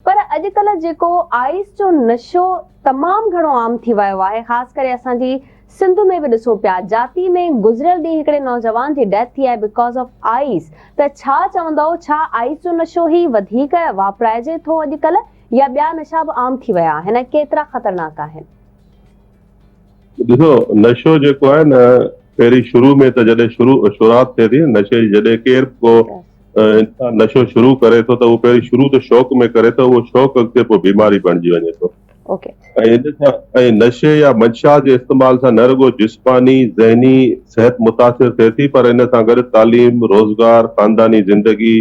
पर अॼुकल्ह जेको आइस जो नशो तमामु घणो आम थी वियो आहे, ख़ासि करे असांजी सिंध में बि ॾिसूं पिया। जाती में गुज़िरियल ॾींहुं हिकिड़े नौजवान जी डेथ थी आहे बिकॉज़ ऑफ आइस। त छा चवंदव, छा आइस जो नशो ई वधीक वापराइजे थो अॼुकल्ह, या ॿिया नशा बि आम थी विया आहिनि? केतिरा ख़तरनाक आहिनि? ॾिसो, नशो जेको आहे न, पहिरीं शुरू में त जॾहिं शुरूआत थिए थी नशे जी, जॾहिं केरु को इंसान नशो शुरू करे थो त उहो पहिरीं शुरू त शौक़ में करे थो, उहो शौक़ अॻिते पोइ बीमारी बणिजी वञे थो। ऐं नशे या मंशा जे इस्तेमाल सां न रुॻो जिस्मानी ज़हनी सिहत मुतासिर थिए थी, पर इन सां गॾु तालीम, रोज़गार, ख़ानदानी ज़िंदगी,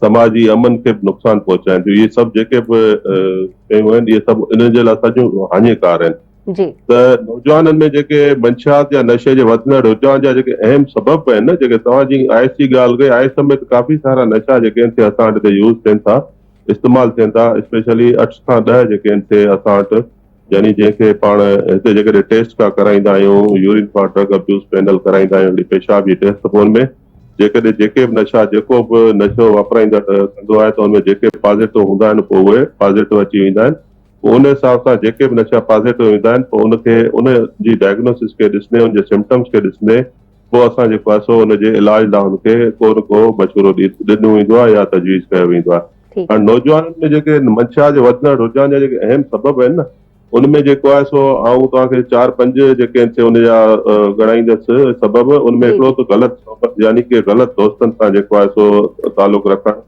समाजी अमन खे बि नुक़सान पहुचाइनि थियूं। इहे सभु जेके बि शयूं आहिनि, इहे सभु इन जे लाइ सॼो हानिकार आहिनि। त नौजवाननि में जेके मंशात या नशे जे वधंदड़ रुझान जा जेके अहम सबब आहिनि न, जेके तव्हांजी आइस जी ॻाल्हि कई, आइस में त काफ़ी सारा नशा जेके आहिनि असां वटि यूज़ थियनि था, इस्तेमालु थियनि था। स्पेशली 8 खां 10 जेके आहिनि असां वटि, यानी जंहिंखे पाण हिते जेकॾहिं टेस्ट था कराईंदा आहियूं, urine for drug abuse panel कराईंदा आहियूं, पेशाब जी टेस्ट, पोइ हुनमें जेकॾहिं जेके बि नशा जेको बि नशो वापराईंदा कंदो आहे, त हुनमें जेके पॉज़िटिव हूंदा आहिनि पोइ उहे पॉज़िटिव अची वेंदा आहिनि। पोइ उन हिसाब सां जेके बि नशा पॉज़िटिव ईंदा आहिनि, पोइ उनखे उन जी डायग्नोसिस खे ॾिसंदे, उनजे सिम्पटम्स खे ॾिसंदे, पोइ असां जेको आहे सो हुनजे इलाज लाइ हुनखे को न को मशवरो ॾिनो वेंदो आहे या तजवीज़ कयो वेंदो आहे। हाणे नौजवाननि में जेके मंशा जे वधंदड़ रुझान जा जेके अहम सबब आहिनि न, उनमें जेको आहे सो आऊं तव्हांखे 4-5 जेके आहिनि उनजा ॻणाईंदसि सबब। उनमें हिकिड़ो त ग़लति सोबत, यानी कि ग़लति दोस्तनि सां जेको आहे सो तालुक़ु रखणु,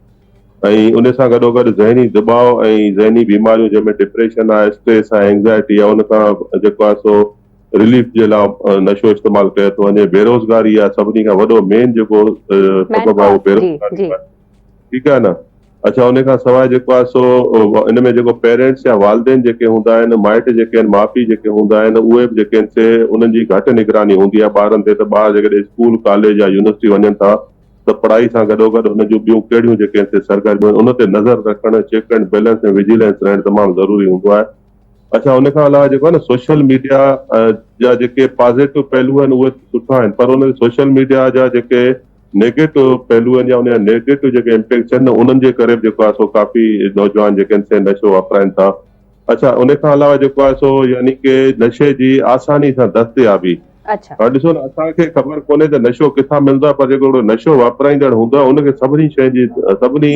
ऐं उन सां गॾोगॾु ज़हनी दबाव ऐं ज़हनी बीमारियूं, जंहिंमें डिप्रेशन आहे, स्ट्रेस आहे, एंग्ज़ाइटी आहे, उन खां जेको आहे सो रिलीफ जे लाइ नशो इस्तेमालु कयो थो वञे। बेरोज़गारी आहे, सभिनी खां वॾो मेन जेको सबब आहे उहो बेरोज़गारी आहे। ठीकु आहे न? अच्छा, उन खां सवाइ जेको आहे सो इन में जेको पेरेंट्स या वालिदेन जेके हूंदा आहिनि, माइट जेके आहिनि, माउ पीउ जेके हूंदा आहिनि, उहे बि जेके आहिनि से उन्हनि जी घटि निगरानी हूंदी आहे ॿारनि ते। त ॿार जेकॾहिं स्कूल, कॉलेज या यूनिवर्सिटी वञनि था, त पढ़ाई सां गॾोगॾु हुन जूं ॿियूं कहिड़ियूं जेके आहिनि सरगर्मियूं, उन ते नज़र रखणु, चेक एंड बैलेंस ऐं विजिलेंस रहणु तमामु ज़रूरी हूंदो आहे। अच्छा, उन खां अलावा जेको आहे न, सोशल मीडिया जा जेके पॉज़िटिव पहलू आहिनि उहे सुठा आहिनि, पर उन सोशल मीडिया जा जेके नेगेटिव पहलू आहिनि या उन जा नेगेटिव जेके इम्पैक्ट्स आहिनि, उन्हनि जे करे जेको आहे सो काफ़ी नौजवान जेके आहिनि से नशो वापराइनि था। अच्छा, उन खां अलावा जेको आहे सो यानी कि नशे जी आसानी सां दस्तयाबी। हाणे ॾिसो न, असांखे ख़बर कोन्हे त नशो किथां मिलंदो आहे, पर जेको नशो वापराईंदड़ हूंदो आहे उनखे सभिनी शइ जी, सभिनी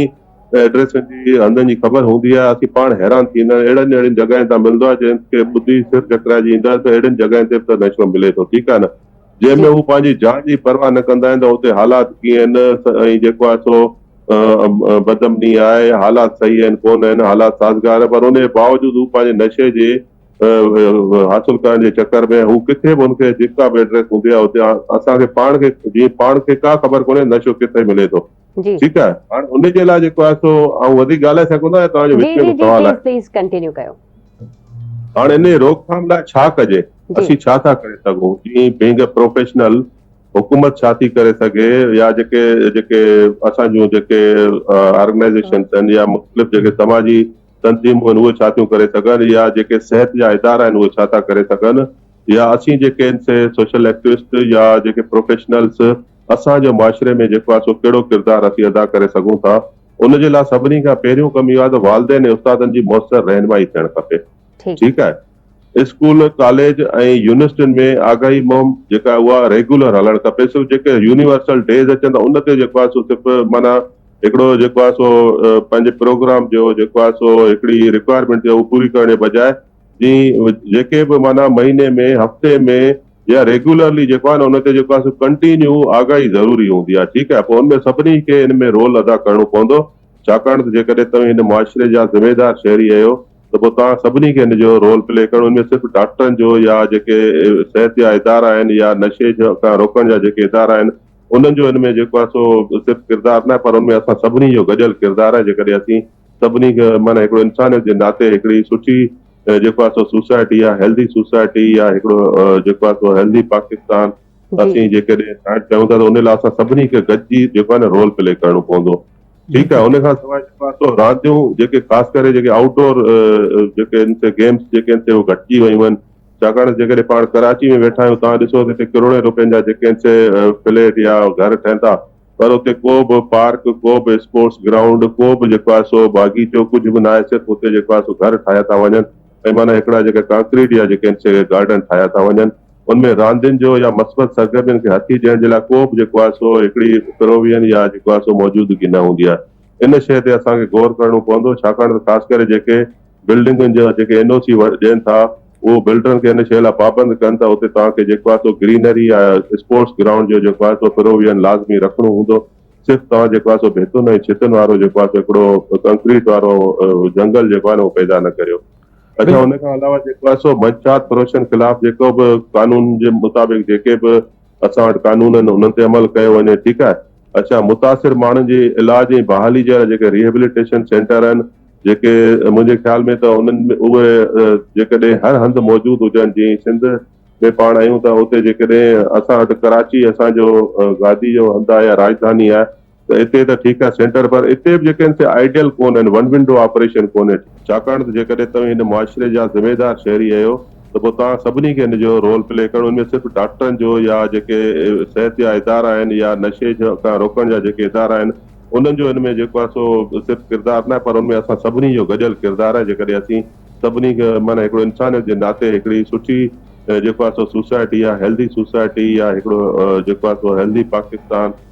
एड्रेसनि जी, हंधनि जी ख़बर हूंदी आहे। असीं पाण हैरान थींदा आहियूं, अहिड़नि जॻहियुनि तां मिलंदो आहे जंहिंखे ॿुधी सिर चकराइजी ईंदा, त अहिड़ियुनि जॻहियुनि ते बि त नशो मिले थो। ठीकु आहे न? जंहिंमें हू पंहिंजी जान जी परवाह न कंदा आहिनि त हुते हालात कीअं आहिनि, ऐं जेको आहे सो बदमनी आहे, हालात सही आहिनि कोन आहिनि, हालात साज़गार, पर उन जे बावजूदि हू पंहिंजे नशे जे हासिल करण जे चकर में हू किथे बि हुनखे जेका बि एड्रेस हूंदी आहे उते असांखे पाण खे, जीअं पाण खे का ख़बर कोन्हे नशो किथे मिले थो। ठीकु आहे? हाणे उनजे लाइ जेको आहे सो ऐं वधीक ॻाल्हाए सघंदो आहियां, तव्हांजो विच में सवाल आहे। हाणे इन रोकथाम लाइ छा कजे, असीं छा था करे सघूं? जीअं बीइंग अ प्रोफेशनल, हुकूमत छा थी करे सघे, या जेके असांजूं जेके ऑर्गेनाइज़ेशन्स आहिनि या मुख़्तलिफ़ जेके समाजी तंज़ीमूं आहिनि उहे छा थियूं करे सघनि, या जेके सिहत जा इदारा आहिनि उहे छा था करे सघनि, या असीं जेके आहिनि से सोशल एक्टिविस्ट या जेके प्रोफेशनल्स असांजे मुआशिरे में जेको आहे सो कहिड़ो किरदारु असीं अदा करे सघूं था। उनजे लाइ सभिनी खां पहिरियों कमु इहो आहे त वालिदेन ऐं उस्तादनि जी मुयसर रहनुमाई थियणु खपे। ठीकु आहे? स्कूल, कॉलेज ऐं यूनिवर्सिटियुनि में आगाही मुहिम जेका उहा रेगुलर हलणु खपे। सिर्फ़ु जेके यूनिवर्सल डेज़ अचनि था उन ते जेको आहे सो सिर्फ़ु माना हिकिड़ो जेको आहे सो पंहिंजे प्रोग्राम जो जेको आहे सो हिकिड़ी रिक्वायरमेंट जो पूरी करण जे बजाए, जीअं जेके बि माना महीने में, हफ़्ते में या रेगुलरली जेको आहे न, उन ते जेको आहे सो कंटिन्यू आगाही ज़रूरी हूंदी आहे। ठीकु आहे? पोइ हुनमें सभिनी खे हिन में रोल अदा करणो पवंदो, छाकाणि त जेकॾहिं तव्हां हिन मुआशिरे जा ज़िमेदार शहरी आहियो त पोइ तव्हां सभिनी खे हिन जो रोल प्ले करणो। हुनमें सिर्फ़ु डॉक्टरनि जो या जेके सिहत जा इदारा आहिनि या नशे खां रोकण जा जेके इदारा आहिनि, उन्हनि जो हिन में जेको आहे सो सिर्फ़ु किरदारु न आहे, पर हुनमें असां सभिनी जो गॾियल किरदारु आहे। जेकॾहिं असीं सभिनी खे माना हिकिड़ो इंसानियत जे नाते हिकिड़ी सुठी जेको आहे सो सोसाइटी आहे, हेल्दी सोसाइटी या हिकिड़ो जेको आहे सो हेल्दी पाकिस्तान असीं जेकॾहिं ठाहिणु चाहियूं था, त उन लाइ असां सभिनी खे गॾिजी जेको आहे न रोल प्ले करणो पवंदो। ठीकु आहे? उन खां सवाइ जेको आहे सो रांदियूं जेके ख़ासि करे जेके आउटडोर जेके आहिनि से गेम्स जेके आहिनि से उहे घटिजी वियूं आहिनि, छाकाणि जेकॾहिं पाण कराची में वेठा आहियूं, तव्हां ॾिसो त हिते करोड़े रुपयनि जा जेके आहिनि से फ्लैट या घर ठहनि था, पर उते को बि पार्क, को बि स्पोर्ट्स ग्राउंड, को बि जेको आहे सो बाग़ीचो कुझु बि न आहे। सिर्फ़ु उते जेको आहे सो घर ठाहिया था वञनि ऐं माना हिकिड़ा जेके कांक्रीट या जेके आहिनि से गार्डन ठाहिया था वञनि। उनमें रांदियुनि जो या मस्बत सरगर्मियुनि खे हथी ॾियण जे लाइ को बि जेको आहे सो हिकिड़ी प्रोविजन या जेको आहे सो मौजूदगी न हूंदी आहे। इन शइ ते असांखे गौर करणो पवंदो, छाकाणि त ख़ासि करे जेके बिल्डिंगुनि जा जेके एनओसी ॾियनि था उहो बिल्डरनि खे इन शइ लाइ पाबंद कनि था उते तव्हांखे जेको आहे सो ग्रीनरी या स्पोर्ट्स ग्राउंड जो जेको आहे सो प्रोविजन लाज़मी रखिणो हूंदो। सिर्फ़ु तव्हां जेको आहे सो भितुनि ऐं छितुनि वारो जेको आहे सो हिकिड़ो कंक्रीट वारो जंगल जेको आहे न उहो पैदा न करियो। अच्छा, हुन खां अलावा जेको आहे सो मंशात फ़रोशनि ख़िलाफ़ जेको बि कानून जे मुताबिक़ जेके बि असां वटि कानून आहिनि उन्हनि ते अमल कयो वञे, ठीकु आहे। अच्छा, मुतासिर माण्हुनि जी इलाज ऐं बहाली जे लाइ जेके रिहेबिलिटेशन सेंटर आहिनि जेके मुंहिंजे ख़्याल में त उन्हनि में उहे जेकॾहिं हर हंधि मौजूदु हुजनि, जीअं सिंध में पाण आहियूं त उते जेकॾहिं असां वटि कराची असांजो गादी जो हंधि आहे या राजधानी आहे त हिते त ठीकु आहे सेंटर, पर हिते बि जेके आहिनि से आइडियल कोन आहिनि, वन विंडो ऑपरेशन कोन्हे। छाकाणि त जेकॾहिं तव्हां हिन मुआशिरे जा ज़िमेदार शहरी आहियो त पोइ तव्हां सभिनी खे हिन जो रोल प्ले करणो। उनमें सिर्फ़ु डॉक्टरनि जो या जेके सिहत जा इदारा आहिनि या नशे खां रोकण जा जेके इदारा आहिनि उन्हनि जो हिन में जेको आहे सो सिर्फ़ु किरदारु न आहे, पर उनमें असां सभिनी जो गॾियल किरदारु आहे। जेकॾहिं असीं सभिनी खे माना हिकिड़ो इंसानियत जे नाते हिकिड़ी सुठी जेको आहे सो सोसाइटी या हेल्दी सोसाइटी या हिकिड़ो जेको आहे सो हेल्दी पाकिस्तान